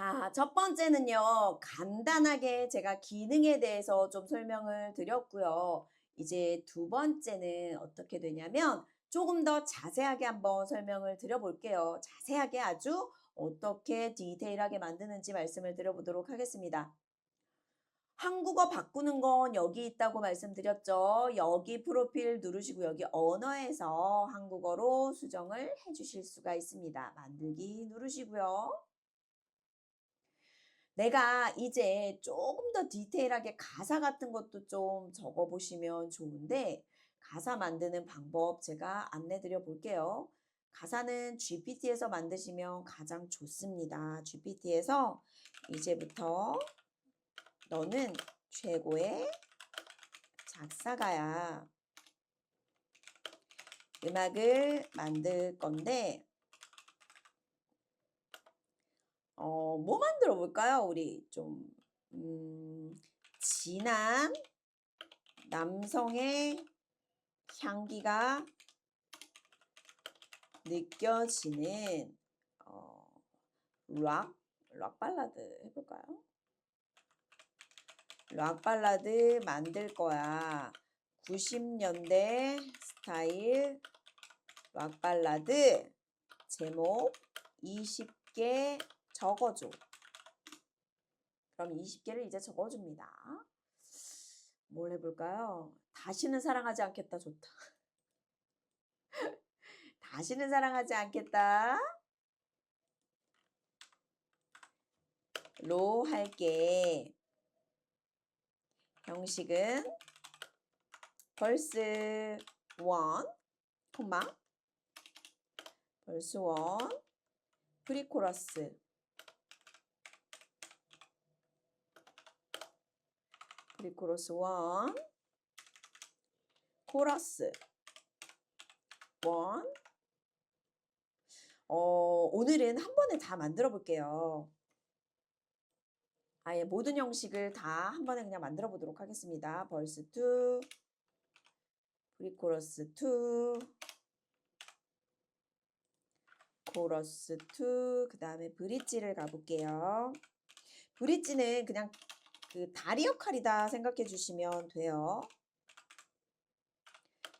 자, 첫 번째는요, 간단하게 제가 기능에 대해서 좀 설명을 드렸고요. 이제 두 번째는 어떻게 되냐면 조금 더 자세하게 한번 설명을 드려볼게요. 자세하게 아주 어떻게 디테일하게 만드는지 말씀을 드려보도록 하겠습니다. 한국어 바꾸는 건 여기 있다고 말씀드렸죠. 여기 프로필 누르시고 여기 언어에서 한국어로 수정을 해주실 수가 있습니다. 만들기 누르시고요. 내가 이제 조금 더 디테일하게 가사 같은 것도 좀 적어 보시면 좋은데 가사 만드는 방법 제가 안내 드려 볼게요. 가사는 GPT에서 만드시면 가장 좋습니다. GPT에서 이제부터 너는 최고의 작사가야. 음악을 만들 건데 뭐 만들어 볼까요? 우리 좀 진한 남성의 향기가 느껴지는 어, 락 발라드 해볼까요? 락 발라드 만들 거야. 90년대 스타일 락 발라드 제목 20개 적어줘. 그럼 20개를 이제 적어줍니다. 뭘 해볼까요? 다시는 사랑하지 않겠다 좋다. 다시는 사랑하지 않겠다. 로 할게. 형식은 벌스 1, 콤마 벌스 1, 프리코러스 프리코러스 1, 코러스 1. 오늘은 한 번에 다 만들어 볼게요. 아예 모든 형식을 다 한 번에 그냥 만들어 보도록 하겠습니다. 벌스 2, 프리코러스 2, 코러스 2, 그 다음에 브릿지를 가볼게요. 브릿지는 그냥 그 다리 역할이다 생각해 주시면 돼요.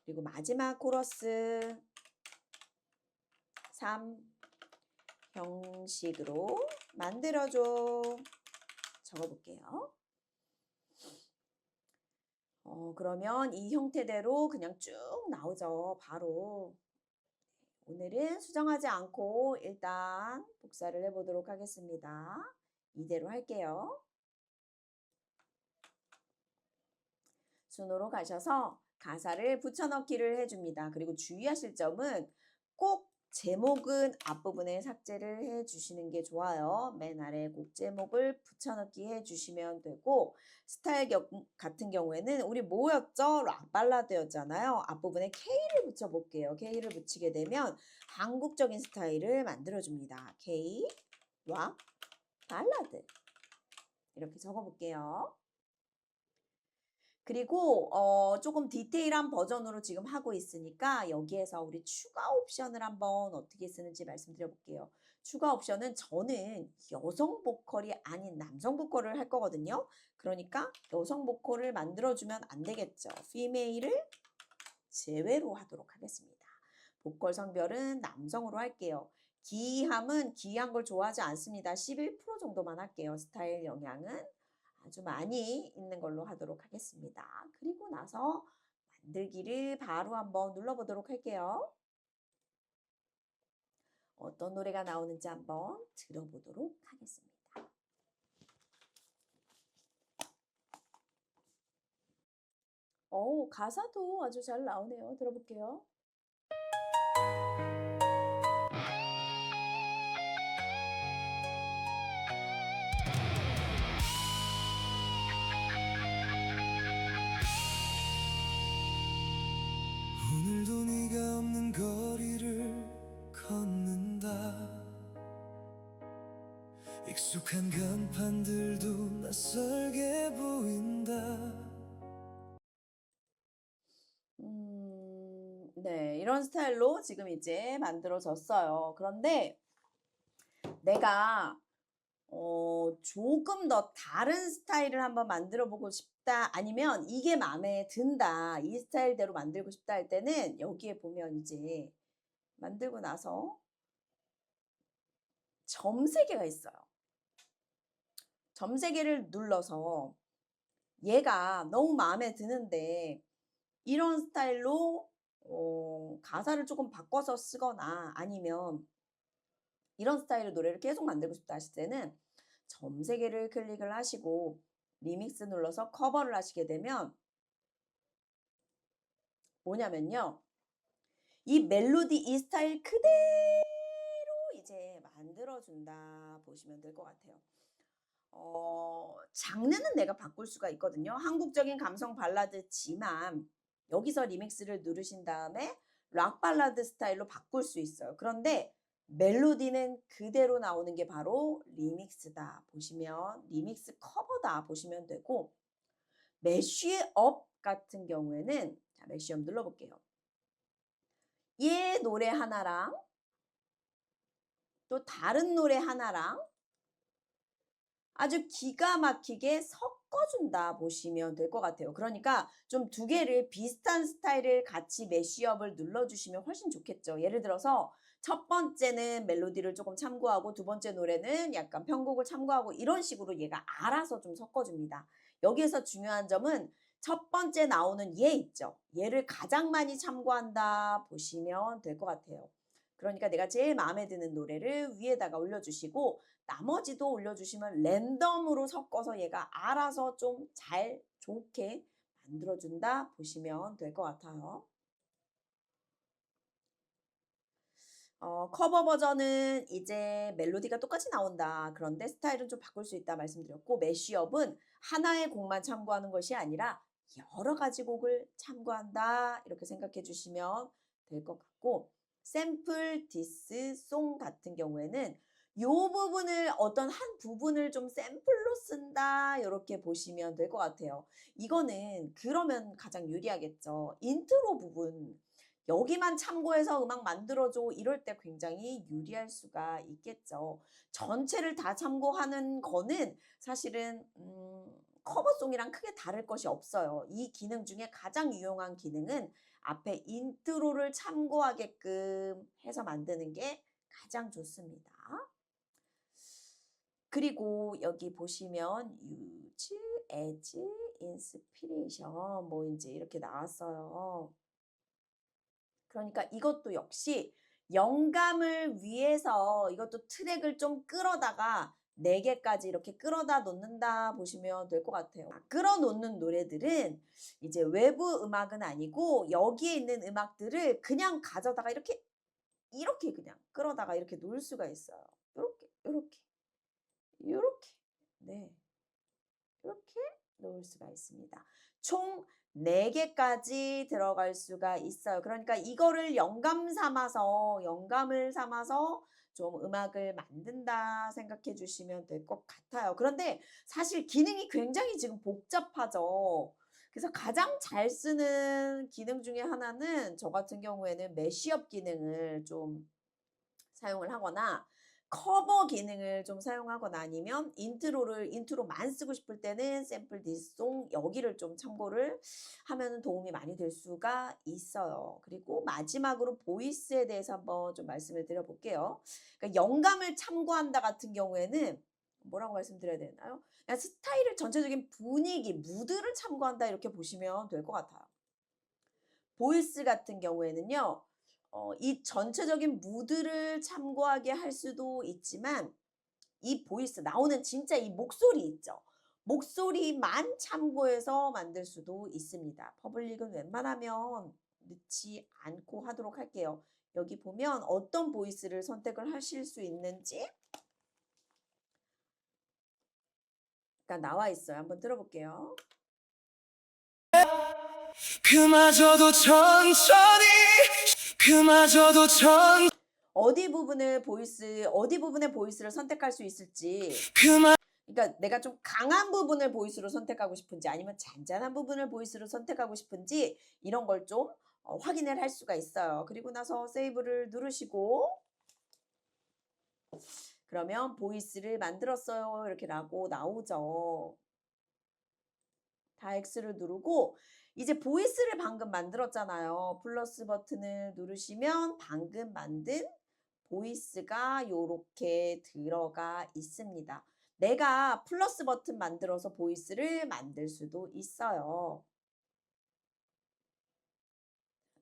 그리고 마지막 코러스 3 형식으로 만들어줘. 적어볼게요. 그러면 이 형태대로 그냥 쭉 나오죠. 바로. 오늘은 수정하지 않고 일단 복사를 해보도록 하겠습니다. 이대로 할게요. 순으로 가셔서 가사를 붙여넣기를 해줍니다. 그리고 주의하실 점은 꼭 제목은 앞부분에 삭제를 해주시는 게 좋아요. 맨 아래 곡 제목을 붙여넣기 해주시면 되고 스타일 같은 경우에는 우리 뭐였죠? 락 발라드였잖아요. 앞부분에 K를 붙여볼게요. K를 붙이게 되면 한국적인 스타일을 만들어줍니다. K, 락, 발라드 이렇게 적어볼게요. 그리고 조금 디테일한 버전으로 지금 하고 있으니까 여기에서 우리 추가 옵션을 한번 어떻게 쓰는지 말씀드려 볼게요. 추가 옵션은 저는 여성 보컬이 아닌 남성 보컬을 할 거거든요. 그러니까 여성 보컬을 만들어주면 안 되겠죠. female을 제외로 하도록 하겠습니다. 보컬 성별은 남성으로 할게요. 기이함은 기이한 걸 좋아하지 않습니다. 11% 정도만 할게요. 스타일 영향은 아주 많이 있는 걸로 하도록 하겠습니다. 그리고 나서 만들기를 바로 한번 눌러보도록 할게요. 어떤 노래가 나오는지 한번 들어보도록 하겠습니다. 가사도 아주 잘 나오네요. 들어볼게요. 오늘도 네가 없는 거리를 걷는다. 익숙한 간판들도 낯설게 보인다. 네, 이런 스타일로 지금 이제 만들어졌어요. 그런데 내가 조금 더 다른 스타일을 한번 만들어 보고 싶다. 아니면 이게 마음에 든다. 이 스타일대로 만들고 싶다 할 때는 여기에 보면 이제 만들고 나서 점 3개가 있어요. 점 3개를 눌러서 얘가 너무 마음에 드는데 이런 스타일로 가사를 조금 바꿔서 쓰거나 아니면 이런 스타일의 노래를 계속 만들고 싶다 하실 때는 점 3개를 클릭을 하시고 리믹스 눌러서 커버를 하시게 되면 뭐냐면요. 이 멜로디 이 스타일 그대로 이제 만들어준다 보시면 될 것 같아요. 장르는 내가 바꿀 수가 있거든요. 한국적인 감성 발라드지만 여기서 리믹스를 누르신 다음에 락 발라드 스타일로 바꿀 수 있어요. 그런데 멜로디는 그대로 나오는 게 바로 리믹스다 보시면 리믹스 커버다 보시면 되고 매쉬업 같은 경우에는 자 매쉬업 눌러볼게요. 얘 노래 하나랑 또 다른 노래 하나랑 아주 기가 막히게 섞어준다 보시면 될 것 같아요. 그러니까 좀 2개를 비슷한 스타일을 같이 매쉬업을 눌러주시면 훨씬 좋겠죠. 예를 들어서 첫 번째는 멜로디를 조금 참고하고 두 번째 노래는 약간 편곡을 참고하고 이런 식으로 얘가 알아서 좀 섞어줍니다. 여기에서 중요한 점은 첫 번째 나오는 얘 있죠. 얘를 가장 많이 참고한다 보시면 될 것 같아요. 그러니까 내가 제일 마음에 드는 노래를 위에다가 올려주시고 나머지도 올려주시면 랜덤으로 섞어서 얘가 알아서 좀 잘 좋게 만들어준다 보시면 될 것 같아요. 커버 버전은 이제 멜로디가 똑같이 나온다. 그런데 스타일은 좀 바꿀 수 있다 말씀드렸고 매쉬업은 하나의 곡만 참고하는 것이 아니라 여러 가지 곡을 참고한다. 이렇게 생각해 주시면 될 것 같고 샘플 디스 송 같은 경우에는 요 부분을 어떤 한 부분을 좀 샘플로 쓴다. 이렇게 보시면 될 것 같아요. 이거는 그러면 가장 유리하겠죠. 인트로 부분 여기만 참고해서 음악 만들어줘 이럴 때 굉장히 유리할 수가 있겠죠. 전체를 다 참고하는 거는 사실은 커버송이랑 크게 다를 것이 없어요. 이 기능 중에 가장 유용한 기능은 앞에 인트로를 참고하게끔 해서 만드는 게 가장 좋습니다. 그리고 여기 보시면 use as inspiration 뭐 이제 이렇게 나왔어요. 그러니까 이것도 역시 영감을 위해서 이것도 트랙을 좀 끌어다가 4개까지 이렇게 끌어다 놓는다 보시면 될 것 같아요. 끌어놓는 노래들은 이제 외부 음악은 아니고 여기에 있는 음악들을 그냥 가져다가 이렇게 그냥 끌어다가 이렇게 놓을 수가 있어요. 요렇게 네. 이렇게 놓을 수가 있습니다. 총 4개까지 들어갈 수가 있어요. 그러니까 이거를 영감을 삼아서 좀 음악을 만든다 생각해 주시면 될 것 같아요. 그런데 사실 기능이 굉장히 지금 복잡하죠. 그래서 가장 잘 쓰는 기능 중에 하나는 저 같은 경우에는 매쉬업 기능을 좀 사용을 하거나 커버 기능을 좀 사용하거나 아니면 인트로만 쓰고 싶을 때는 샘플 디송 여기를 좀 참고를 하면 도움이 많이 될 수가 있어요. 그리고 마지막으로 보이스에 대해서 한번 좀 말씀을 드려볼게요. 그러니까 영감을 참고한다 같은 경우에는 뭐라고 말씀드려야 되나요? 그냥 스타일을 전체적인 분위기, 무드를 참고한다 이렇게 보시면 될 것 같아요. 보이스 같은 경우에는요. 이 전체적인 무드를 참고하게 할 수도 있지만 이 보이스 나오는 진짜 이 목소리 있죠. 목소리만 참고해서 만들 수도 있습니다. 퍼블릭은 웬만하면 넣지 않고 하도록 할게요. 여기 보면 어떤 보이스를 선택을 하실 수 있는지 나와 있어요. 한번 들어볼게요. 그마저도 천천히 그마저도 어디 부분의 보이스를 선택할 수 있을지 그마 그러니까 내가 좀 강한 부분을 보이스로 선택하고 싶은지 아니면 잔잔한 부분을 보이스로 선택하고 싶은지 이런 걸 좀 확인을 할 수가 있어요. 그리고 나서 세이브를 누르시고 그러면 보이스를 만들었어요. 이렇게 라고 나오죠. 다 X를 누르고 이제 보이스를 방금 만들었잖아요. 플러스 버튼을 누르시면 방금 만든 보이스가 요렇게 들어가 있습니다. 내가 플러스 버튼 만들어서 보이스를 만들 수도 있어요.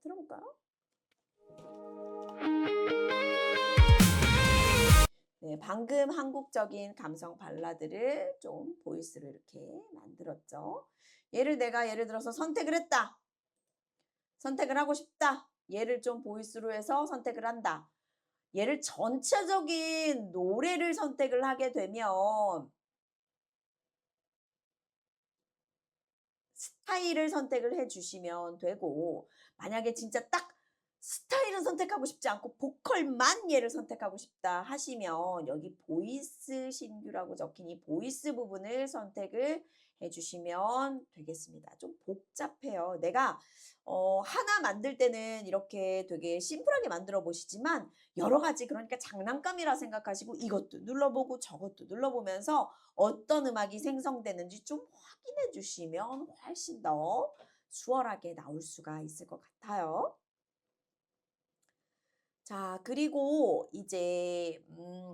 들어볼까요? 네, 방금 한국적인 감성 발라드를 좀 보이스로 이렇게 만들었죠. 내가 예를 들어서 선택을 했다. 선택을 하고 싶다. 얘를 좀 보이스로 해서 선택을 한다. 얘를 전체적인 노래를 선택을 하게 되면 스타일을 선택을 해 주시면 되고, 만약에 진짜 딱 스타일은 선택하고 싶지 않고 보컬만 얘를 선택하고 싶다 하시면 여기 보이스 신규라고 적힌 이 보이스 부분을 선택을 해 주시면 되겠습니다. 좀 복잡해요. 내가 하나 만들 때는 이렇게 되게 심플하게 만들어 보시지만 여러 가지, 그러니까 장난감이라 생각하시고 이것도 눌러보고 저것도 눌러보면서 어떤 음악이 생성되는지 좀 확인해 주시면 훨씬 더 수월하게 나올 수가 있을 것 같아요. 자, 그리고 이제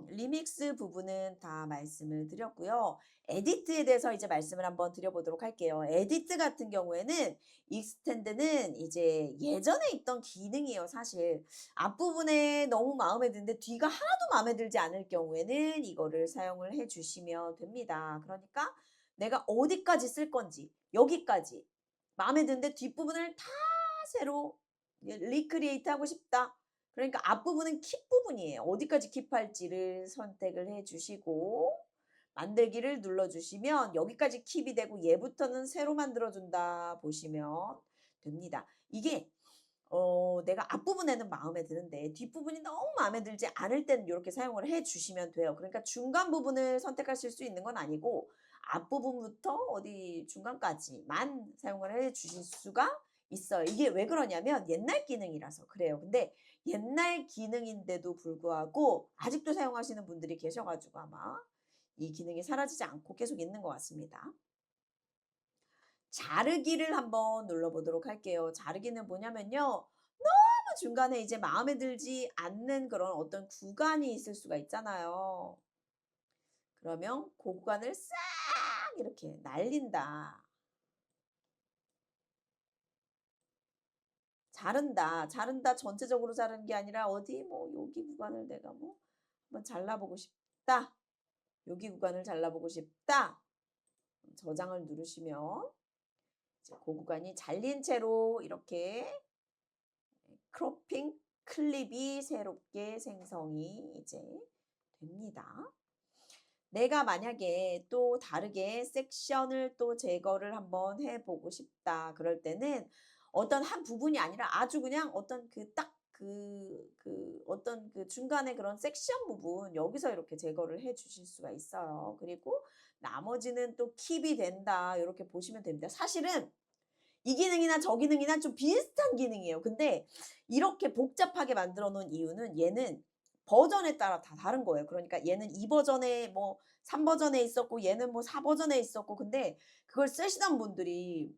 리믹스 부분은 다 말씀을 드렸고요. 에디트에 대해서 이제 말씀을 한번 드려보도록 할게요. 에디트 같은 경우에는 익스텐드는 이제 예전에 있던 기능이에요, 사실. 앞부분에 너무 마음에 드는데 뒤가 하나도 마음에 들지 않을 경우에는 이거를 사용을 해 주시면 됩니다. 그러니까 내가 어디까지 쓸 건지 여기까지 마음에 드는데 뒷부분을 다 새로 리크리에이트 하고 싶다. 그러니까 앞부분은 킵 부분이에요. 어디까지 킵할지를 선택을 해 주시고 만들기를 눌러 주시면 여기까지 킵이 되고 얘부터는 새로 만들어 준다 보시면 됩니다. 이게 내가 앞부분에는 마음에 드는데 뒷부분이 너무 마음에 들지 않을 때는 이렇게 사용을 해 주시면 돼요. 그러니까 중간 부분을 선택하실 수 있는 건 아니고 앞부분부터 어디 중간까지만 사용을 해 주실 수가 있어요. 이게 왜 그러냐면 옛날 기능이라서 그래요. 근데 옛날 기능인데도 불구하고 아직도 사용하시는 분들이 계셔 가지고 아마 이 기능이 사라지지 않고 계속 있는 것 같습니다. 자르기를 한번 눌러보도록 할게요. 자르기는 뭐냐면요. 너무 중간에 이제 마음에 들지 않는 그런 어떤 구간이 있을 수가 있잖아요. 그러면 그 구간을 싹 이렇게 날린다. 자른다. 자른다. 전체적으로 자르는 게 아니라 어디 뭐 여기 구간을 내가 뭐 한번 잘라보고 싶다. 여기 구간을 잘라보고 싶다. 저장을 누르시면 이제 그 구간이 잘린 채로 이렇게 크로핑 클립이 새롭게 생성이 이제 됩니다. 내가 만약에 또 다르게 섹션을 또 제거를 한번 해보고 싶다. 그럴 때는 어떤 한 부분이 아니라 아주 그냥 어떤 어떤 그 중간에 그런 섹션 부분 여기서 이렇게 제거를 해 주실 수가 있어요. 그리고 나머지는 또 킵이 된다. 이렇게 보시면 됩니다. 사실은 이 기능이나 저 기능이나 좀 비슷한 기능이에요. 근데 이렇게 복잡하게 만들어 놓은 이유는 얘는 버전에 따라 다 다른 거예요. 그러니까 얘는 2 버전에 뭐 3 버전에 있었고 얘는 뭐 4 버전에 있었고 근데 그걸 쓰시던 분들이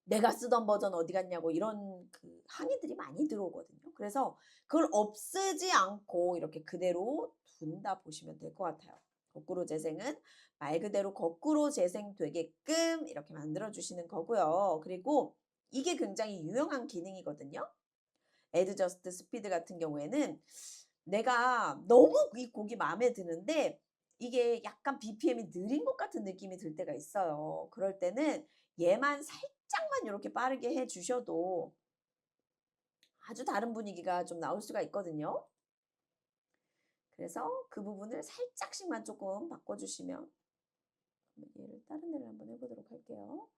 "내가 쓰던 버전 어디 갔냐."고 이런 그 항의들이 많이 들어오거든요. 그래서 그걸 없애지 않고 이렇게 그대로 둔다 보시면 될 것 같아요. 거꾸로 재생은 말 그대로 거꾸로 재생되게끔 이렇게 만들어 주시는 거고요. 그리고 이게 굉장히 유용한 기능이거든요. 애드저스트 스피드 같은 경우에는 내가 너무 이 곡이 마음에 드는데 이게 약간 BPM이 느린 것 같은 느낌이 들 때가 있어요. 그럴 때는 얘만 살짝만 이렇게 빠르게 해 주셔도 아주 다른 분위기가 좀 나올 수가 있거든요. 그래서 그 부분을 살짝씩만 조금 바꿔주시면 얘를 다른 데를 한번 해보도록 할게요.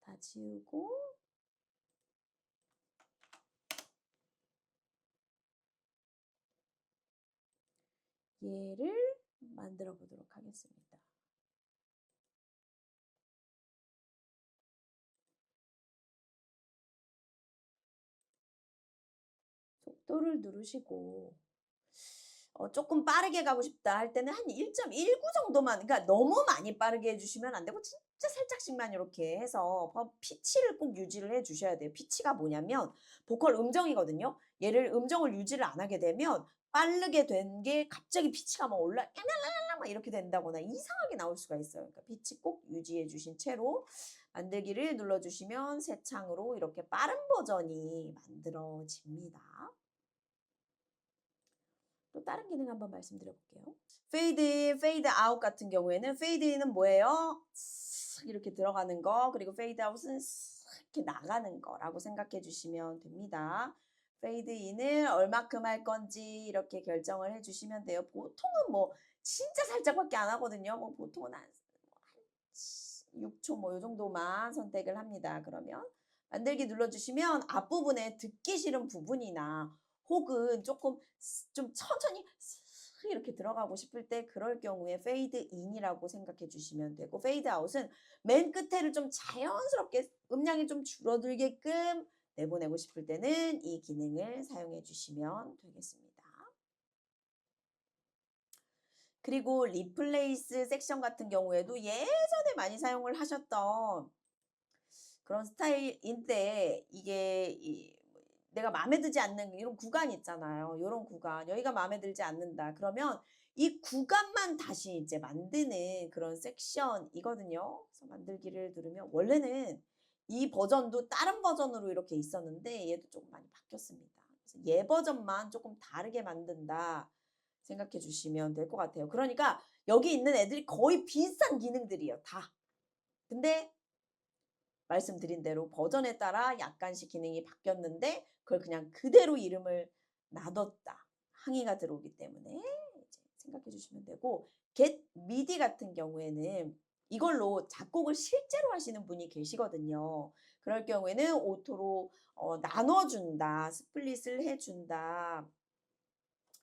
다 지우고 얘를 만들어 보도록 하겠습니다. 속도를 누르시고 조금 빠르게 가고 싶다 할 때는 한 1.19 정도만, 그러니까 너무 많이 빠르게 해 주시면 안 되고 진짜 살짝씩만 이렇게 해서 피치를 꼭 유지를 해 주셔야 돼요. 피치가 뭐냐면 보컬 음정이거든요. 얘를 음정을 유지를 안 하게 되면 빠르게 된 게 갑자기 피치가 막 랄랄랄라 막 이렇게 된다거나 이상하게 나올 수가 있어요. 그러니까 피치 꼭 유지해 주신 채로 만들기를 눌러 주시면 새 창으로 이렇게 빠른 버전이 만들어집니다. 또 다른 기능 한번 말씀드려 볼게요. 페이드 인, 페이드 아웃 같은 경우에는 페이드 인은 뭐예요? 쓱 이렇게 들어가는 거, 그리고 페이드 아웃은 쓱 이렇게 나가는 거라고 생각해 주시면 됩니다. 페이드 인을 얼마큼 할 건지 이렇게 결정을 해 주시면 돼요. 보통은 뭐 진짜 살짝밖에 안 하거든요. 뭐 보통은 한 6초 뭐 요 정도만 선택을 합니다. 그러면 만들기 눌러주시면 앞부분에 듣기 싫은 부분이나 혹은 조금 좀 천천히 이렇게 들어가고 싶을 때 그럴 경우에 페이드 인이라고 생각해 주시면 되고, 페이드 아웃은 맨 끝에를 좀 자연스럽게 음량이 좀 줄어들게끔 내보내고 싶을 때는 이 기능을 사용해 주시면 되겠습니다. 그리고 리플레이스 섹션 같은 경우에도 예전에 많이 사용을 하셨던 그런 스타일인데, 이게 내가 마음에 들지 않는 이런 구간 있잖아요. 요런 구간, 여기가 마음에 들지 않는다. 그러면 이 구간만 다시 이제 만드는 그런 섹션이거든요. 그래서 만들기를 누르면 원래는 이 버전도 다른 버전으로 이렇게 있었는데 얘도 조금 많이 바뀌었습니다. 그래서 얘 버전만 조금 다르게 만든다 생각해 주시면 될 것 같아요. 그러니까 여기 있는 애들이 거의 비슷한 기능들이에요, 다. 근데 말씀드린 대로 버전에 따라 약간씩 기능이 바뀌었는데 그걸 그냥 그대로 이름을 놔뒀다. 항의가 들어오기 때문에 이제 생각해 주시면 되고, get midi 같은 경우에는 이걸로 작곡을 실제로 하시는 분이 계시거든요. 그럴 경우에는 오토로 나눠준다, 스플릿을 해준다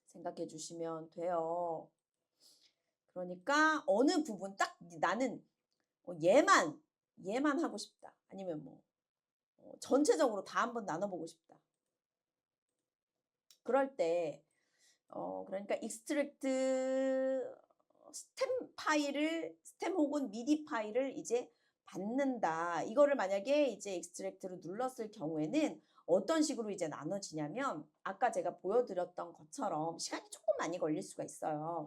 생각해 주시면 돼요. 그러니까 어느 부분 딱 나는 얘만 하고 싶다. 아니면 뭐 전체적으로 다 한번 나눠보고 싶다. 그럴 때 그러니까 익스트랙트 스템 혹은 미디 파일을 이제 받는다. 이거를 만약에 이제 익스트랙트로 눌렀을 경우에는 어떤 식으로 이제 나눠지냐면 아까 제가 보여드렸던 것처럼 시간이 조금 많이 걸릴 수가 있어요.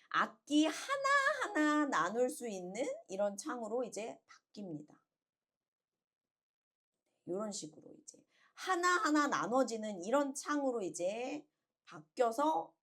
악기 하나하나 나눌 수 있는 이런 창으로 이제 바뀝니다. 이런 식으로 이제 하나하나 나눠지는 이런 창으로 이제 바뀌어서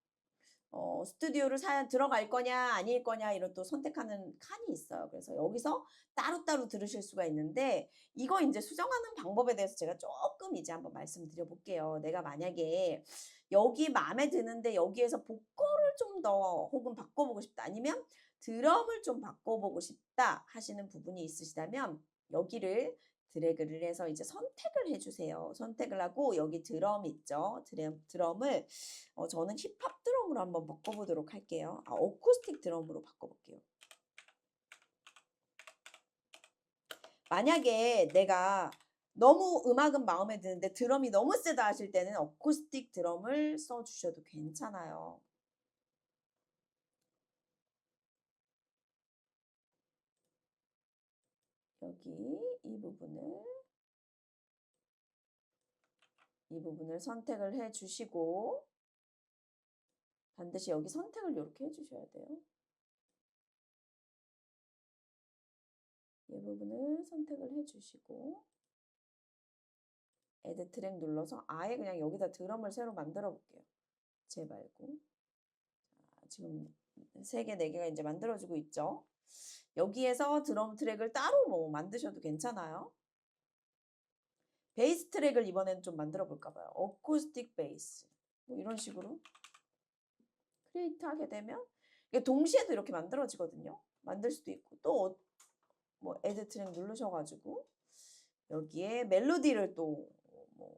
스튜디오를 들어갈 거냐 아닐 거냐 이런 또 선택하는 칸이 있어요. 그래서 여기서 따로따로 들으실 수가 있는데 이거 이제 수정하는 방법에 대해서 제가 조금 이제 한번 말씀드려 볼게요. 내가 만약에 여기 마음에 드는데 여기에서 보컬을 좀 더 혹은 바꿔보고 싶다, 아니면 드럼을 좀 바꿔보고 싶다 하시는 부분이 있으시다면 여기를 드래그를 해서 이제 선택을 해주세요. 선택을 하고 여기 드럼 있죠. 드럼을 저는 힙합 드럼으로 한번 바꿔보도록 할게요. 어쿠스틱 드럼으로 바꿔볼게요. 만약에 내가 너무 음악은 마음에 드는데 드럼이 너무 세다 하실 때는 어쿠스틱 드럼을 써주셔도 괜찮아요. 여기 이 부분을 선택을 해 주시고, 반드시 여기 선택을 이렇게 해 주셔야 돼요. 이 부분을 선택을 해 주시고 애드 트랙 눌러서 아예 그냥 여기다 드럼을 새로 만들어 볼게요. 제 말고. 지금 3개, 4개가 이제 만들어지고 있죠. 여기에서 드럼 트랙을 따로 뭐 만드셔도 괜찮아요. 베이스 트랙을 이번엔 좀 만들어 볼까 봐요. 어쿠스틱 베이스. 뭐 이런 식으로 크리에이트 하게 되면 이게 동시에도 이렇게 만들어지거든요. 만들 수도 있고, 또 뭐 애드 트랙 누르셔가지고 여기에 멜로디를 또 뭐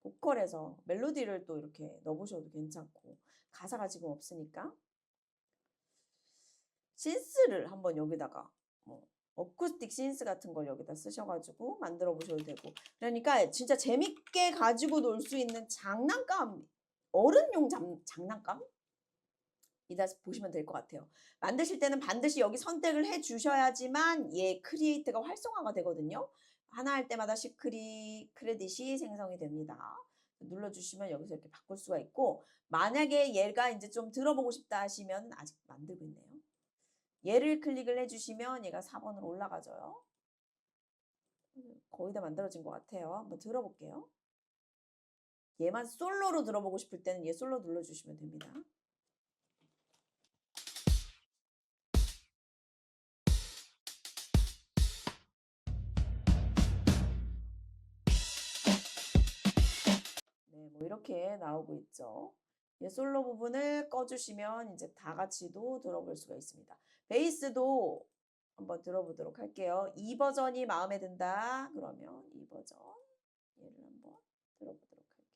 보컬에서 멜로디를 또 이렇게 넣어보셔도 괜찮고, 가사가 지금 없으니까 신스를 한번 여기다가 뭐 어쿠스틱 신스 같은 걸 여기다 쓰셔가지고 만들어 보셔도 되고, 그러니까 진짜 재밌게 가지고 놀 수 있는 장난감 어른용 장난감? 이다 보시면 될 것 같아요. 만드실 때는 반드시 여기 선택을 해 주셔야지만 얘 크리에이트가 활성화가 되거든요. 하나 할 때마다 크레딧이 생성이 됩니다. 눌러 주시면 여기서 이렇게 바꿀 수가 있고, 만약에 얘가 이제 좀 들어보고 싶다 하시면 아직 만들고 있네요. 얘를 클릭을 해 주시면 얘가 4번으로 올라가져요. 거의 다 만들어진 것 같아요. 한번 들어볼게요. 얘만 솔로로 들어보고 싶을 때는 얘 솔로 눌러 주시면 됩니다. 네, 뭐 이렇게 나오고 있죠. 얘 솔로 부분을 꺼주시면 이제 다 같이도 들어볼 수가 있습니다. 베이스도 한번 들어보도록 할게요. 이 버전이 마음에 든다. 그러면 이 버전 얘를 한번 들어보도록 할게요.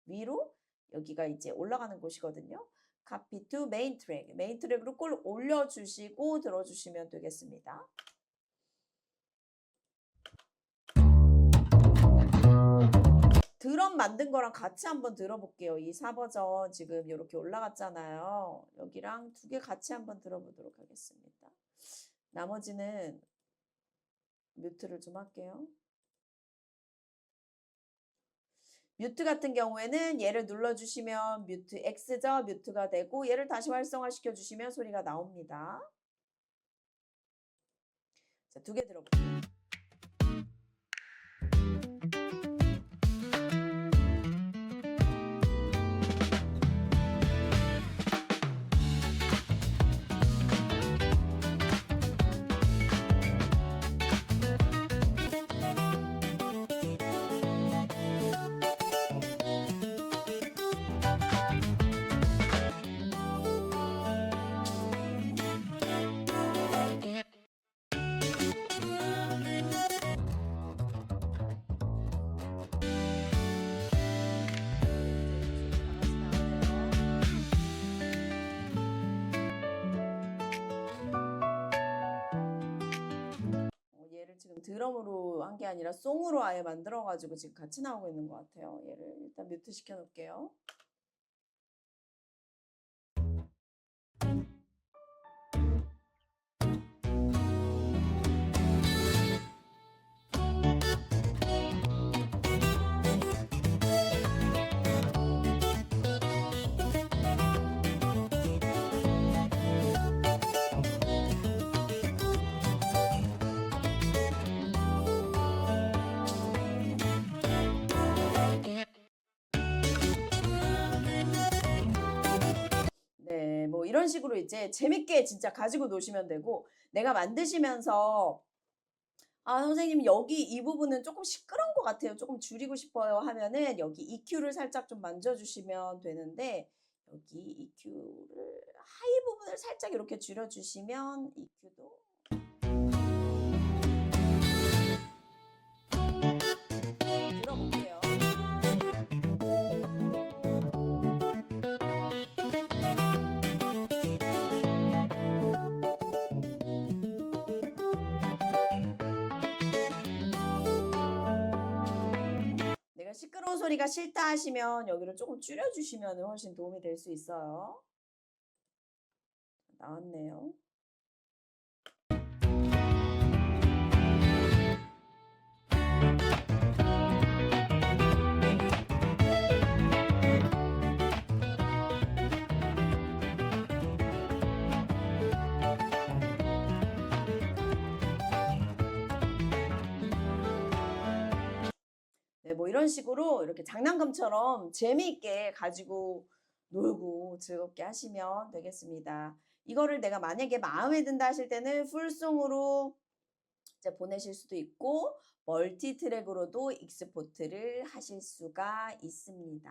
위로 여기가 이제 올라가는 곳이거든요. Copy to main track. 메인 트랙으로 꼴 올려주시고 들어주시면 되겠습니다. 드럼 만든 거랑 같이 한번 들어볼게요. 이 4버전 지금 이렇게 올라갔잖아요. 여기랑 두 개 같이 한번 들어보도록 하겠습니다. 나머지는 뮤트를 좀 할게요. 뮤트 같은 경우에는 얘를 눌러주시면 뮤트 X죠. 뮤트가 되고 얘를 다시 활성화시켜 주시면 소리가 나옵니다. 자, 두 개 들어볼게요. 얘를 지금 드럼으로 한 게 아니라 송으로 아예 만들어가지고 지금 같이 나오고 있는 것 같아요. 얘를 일단 뮤트 시켜 놓을게요. 네, 뭐 이런 식으로 이제 재밌게 진짜 가지고 노시면 되고, 내가 만드시면서 아, 선생님 여기 이 부분은 조금 시끄러운 것 같아요. 조금 줄이고 싶어요 하면은 여기 EQ를 살짝 좀 만져주시면 되는데, 여기 EQ를 하이 부분을 살짝 이렇게 줄여주시면 EQ도 들어볼게요. 내가 시끄러운 소리가 싫다 하시면 여기를 조금 줄여주시면 훨씬 도움이 될 수 있어요. 나왔네요. 네, 뭐 이런 식으로 이렇게 장난감처럼 재미있게 가지고 놀고 즐겁게 하시면 되겠습니다. 이거를 내가 만약에 마음에 든다 하실 때는 풀송으로 이제 보내실 수도 있고, 멀티 트랙으로도 익스포트를 하실 수가 있습니다.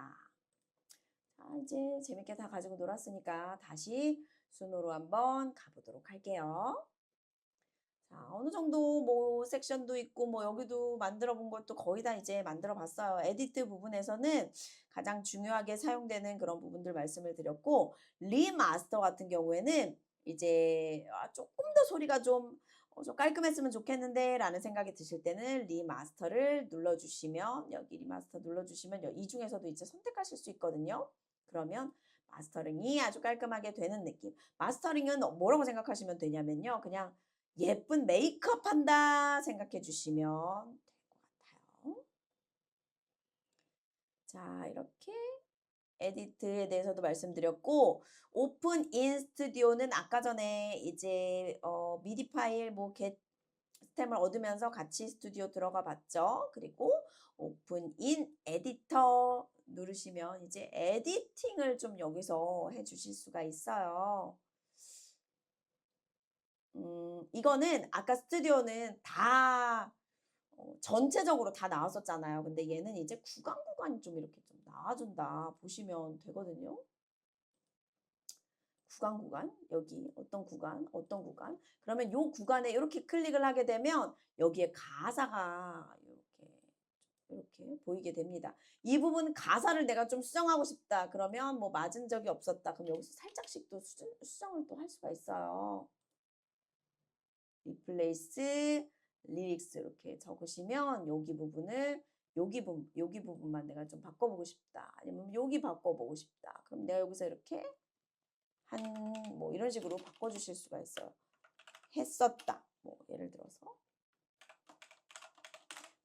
자, 이제 재밌게 다 가지고 놀았으니까 다시 순으로 한번 가보도록 할게요. 자, 어느 정도 뭐 섹션도 있고 뭐 여기도 만들어 본 것도 거의 다 이제 만들어 봤어요. 에디트 부분에서는 가장 중요하게 사용되는 그런 부분들 말씀을 드렸고, 리마스터 같은 경우에는 이제 조금 더 소리가 좀 좀 깔끔했으면 좋겠는데 라는 생각이 드실 때는 리마스터를 눌러주시면 여기 리마스터 눌러주시면 이 중에서도 이제 선택하실 수 있거든요. 그러면 마스터링이 아주 깔끔하게 되는 느낌. 마스터링은 뭐라고 생각하시면 되냐면요. 그냥 예쁜 메이크업 한다 생각해 주시면 될 것 같아요. 자, 이렇게 에디트에 대해서도 말씀드렸고 오픈 인 스튜디오는 아까 전에 이제 미디 파일 뭐 스템을 얻으면서 같이 스튜디오 들어가 봤죠. 그리고 오픈 인 에디터 누르시면 이제 에디팅을 좀 여기서 해 주실 수가 있어요. 이거는 아까 스튜디오는 다 전체적으로 다 나왔었잖아요. 근데 얘는 이제 구간 구간이 좀 이렇게 좀 나와준다 보시면 되거든요. 구간 여기 어떤 구간 그러면 요 구간에 이렇게 클릭을 하게 되면 여기에 가사가 이렇게 보이게 됩니다. 이 부분 가사를 내가 좀 수정하고 싶다 그러면 뭐 맞은 적이 없었다 그럼 여기서 살짝씩 또 수정을 또 할 수가 있어요. 리플레이스 리릭스 이렇게 적으시면 여기 부분만 내가 좀 바꿔보고 싶다 아니면 여기 바꿔보고 싶다 그럼 내가 여기서 이렇게 뭐 이런 식으로 바꿔주실 수가 있어요. 했었다. 뭐 예를 들어서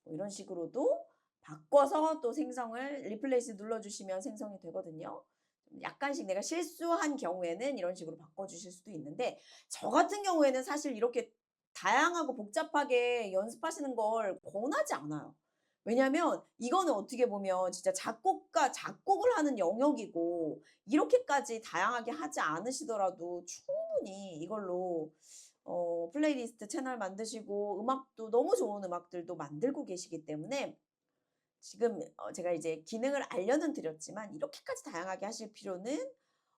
뭐 이런 식으로도 바꿔서 또 생성을 리플레이스 눌러주시면 생성이 되거든요. 약간씩 내가 실수한 경우에는 이런 식으로 바꿔주실 수도 있는데 저 같은 경우에는 사실 이렇게 다양하고 복잡하게 연습하시는 걸 권하지 않아요. 왜냐면 이거는 어떻게 보면 진짜 작곡을 하는 영역이고 이렇게까지 다양하게 하지 않으시더라도 충분히 이걸로 플레이리스트 채널 만드시고 음악도 너무 좋은 음악들도 만들고 계시기 때문에 지금 제가 이제 기능을 알려는 드렸지만 이렇게까지 다양하게 하실 필요는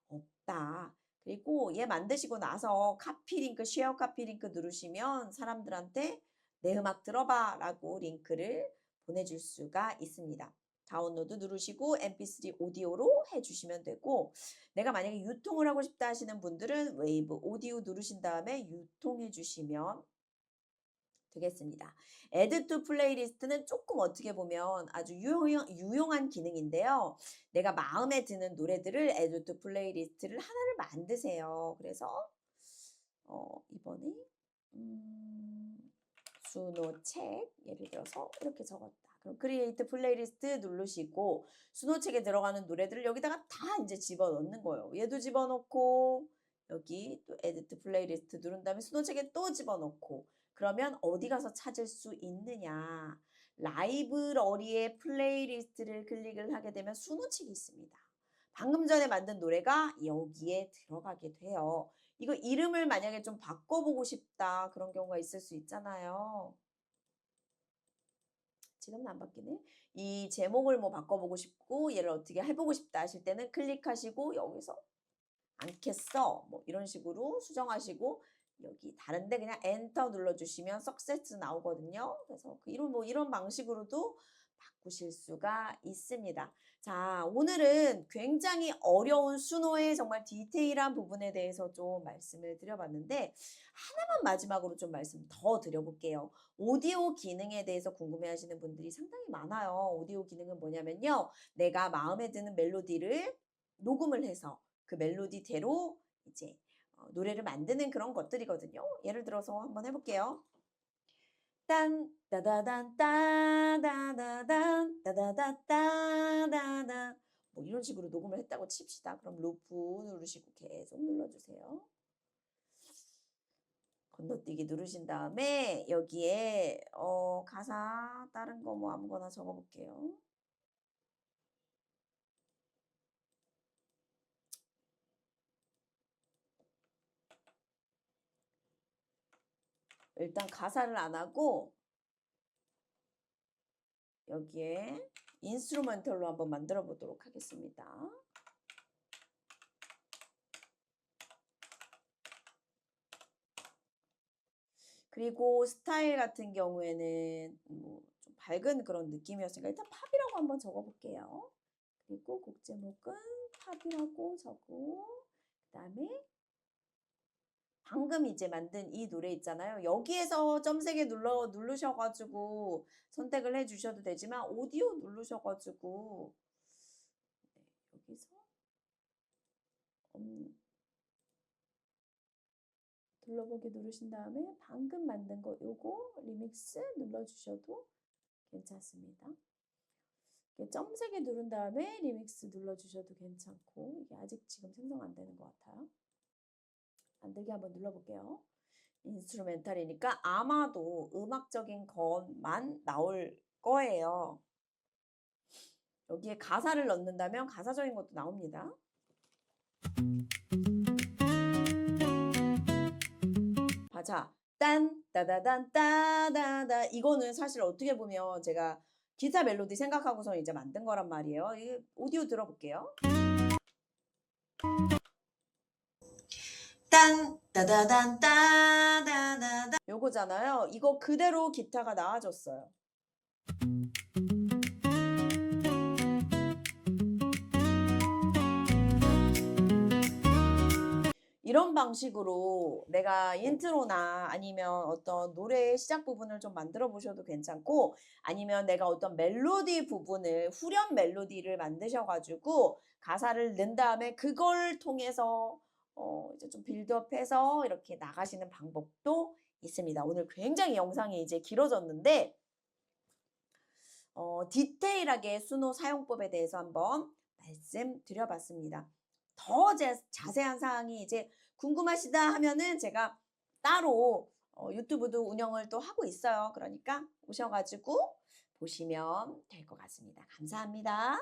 없다. 그리고 얘 만드시고 나서 카피 링크, 쉐어 카피 링크 누르시면 사람들한테 내 음악 들어봐 라고 링크를 보내줄 수가 있습니다. 다운로드 누르시고 mp3 오디오로 해주시면 되고 내가 만약에 유통을 하고 싶다 하시는 분들은 웨이브 오디오 누르신 다음에 유통해 주시면 되겠습니다. Add to 플레이리스트는 조금 어떻게 보면 아주 유용한 기능인데요. 내가 마음에 드는 노래들을 Add to 플레이리스트를 하나를 만드세요. 그래서 이번에 수노책 예를 들어서 이렇게 적었다. 그럼 크리에이트 플레이리스트 누르시고 수노책에 들어가는 노래들을 여기다가 다 이제 집어넣는 거예요. 얘도 집어넣고 여기 또 에디트 플레이리스트 누른 다음에 수노책에 또 집어넣고 그러면 어디 가서 찾을 수 있느냐. 라이브러리의 플레이리스트를 클릭을 하게 되면 수노책이 있습니다. 방금 전에 만든 노래가 여기에 들어가게 돼요. 이거 이름을 만약에 좀 바꿔보고 싶다 그런 경우가 있을 수 있잖아요. 지금은 안 바뀌네. 이 제목을 뭐 바꿔보고 싶고 얘를 어떻게 해보고 싶다 하실 때는 클릭하시고 여기서 않겠어 뭐 이런 식으로 수정하시고 여기 다른데 그냥 엔터 눌러주시면 석세스 나오거든요. 그래서 이런 방식으로도 바꾸실 수가 있습니다. 자, 오늘은 굉장히 어려운 수노의 정말 디테일한 부분에 대해서 좀 말씀을 드려봤는데 하나만 마지막으로 좀 말씀 더 드려볼게요. 오디오 기능에 대해서 궁금해하시는 분들이 상당히 많아요. 오디오 기능은 뭐냐면요. 내가 마음에 드는 멜로디를 녹음을 해서 그 멜로디대로 이제 노래를 만드는 그런 것들이거든요. 예를 들어서 한번 해볼게요. 딴 따다단 따다다단 따다다따다다 뭐 이런 식으로 녹음을 했다고 칩시다. 그럼 루프 누르시고 계속 눌러주세요. 건너뛰기 누르신 다음에 여기에 가사 다른 거 뭐 아무거나 적어볼게요. 일단 가사를 안 하고 여기에 인스트루멘털로 한번 만들어 보도록 하겠습니다. 그리고 스타일 같은 경우에는 좀 밝은 그런 느낌이었으니까 일단 팝이라고 한번 적어볼게요. 그리고 곡 제목은 팝이라고 적고 그다음에 방금 이제 만든 이 노래 있잖아요. 여기에서 점 3개 누르셔가지고 선택을 해주셔도 되지만 오디오 누르셔가지고 네, 여기서 둘러보기 누르신 다음에 방금 만든 거 요거 리믹스 눌러주셔도 괜찮습니다. 점 3개 누른 다음에 리믹스 눌러주셔도 괜찮고 이게 아직 지금 생성 안 되는 것 같아요. 만들기 한번 눌러볼게요. 인스트루멘탈이니까 아마도 음악적인 것만 나올 거예요. 여기에 가사를 넣는다면 가사적인 것도 나옵니다. 자, 딴 따다단 따다다 이거는 사실 어떻게 보면 제가 기타 멜로디 생각하고서 이제 만든 거란 말이에요. 이 오디오 들어볼게요. 딴 따다단 따다다다 요거잖아요. 이거 그대로 기타가 나와줬어요. 이런 방식으로 내가 인트로나 아니면 어떤 노래의 시작 부분을 좀 만들어 보셔도 괜찮고 아니면 내가 어떤 멜로디 부분을 후렴 멜로디를 만드셔가지고 가사를 넣은 다음에 그걸 통해서 이제 좀 빌드업해서 이렇게 나가시는 방법도 있습니다. 오늘 굉장히 영상이 이제 길어졌는데 디테일하게 수노 사용법에 대해서 한번 말씀드려봤습니다. 더 자세한 사항이 이제 궁금하시다 하면은 제가 따로 유튜브도 운영을 또 하고 있어요. 그러니까 오셔가지고 보시면 될 것 같습니다. 감사합니다.